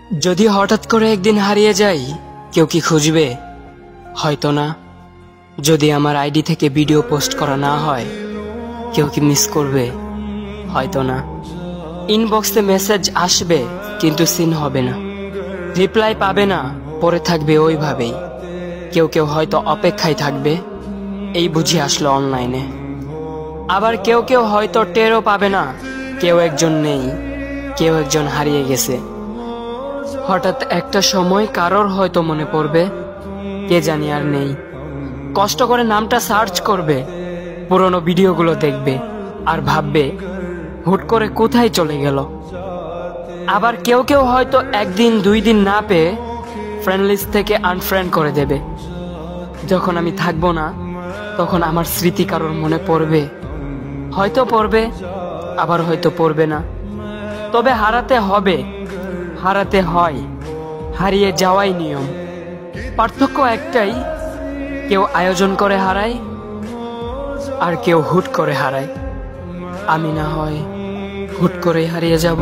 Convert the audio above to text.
যদি হঠাৎ করে একদিন হারিয়ে যাই, কেউ কি খুঁজবে? হয়তো না। যদি আমার আইডি থেকে ভিডিও পোস্ট করা না হয়, কেউ কি মিস করবে? হয়তো না। ইনবক্সে মেসেজ আসবে কিন্তু সিন হবে না, রিপ্লাই পাবে না, পরে থাকবে ওইভাবেই। কেউ কেউ হয়তো অপেক্ষায় থাকবে, এই বুঝি আসলো অনলাইনে। আবার কেউ কেউ হয়তো টেরও পাবে না, কেউ একজন নেই, কেউ একজন হারিয়ে গেছে। হঠাৎ একটা সময় কারোর হয়তো মনে পড়বে, কে জানি আর নেই। কষ্ট করে নামটা সার্চ করবে, পুরনো ভিডিওগুলো দেখবে আর ভাববে হুট করে কোথায় চলে গেল। আবার কেউ কেউ হয়তো একদিন দুই দিন না পেয়ে ফ্রেন্ড লিস্ট থেকে আনফ্রেন্ড করে দেবে। যখন আমি থাকবো না, তখন আমার স্মৃতি কারোর মনে পড়বে, হয়তো পড়বে, আবার হয়তো পড়বে না। তবে হারাতে হবে, হারাতে হয়, হারিয়ে যাওয়াই নিয়ম। পার্থক্য একটাই, কেউ আয়োজন করে হারায় আর কেউ হুট করে হারায়। আমি না হয় হুট করে হারিয়ে যাব।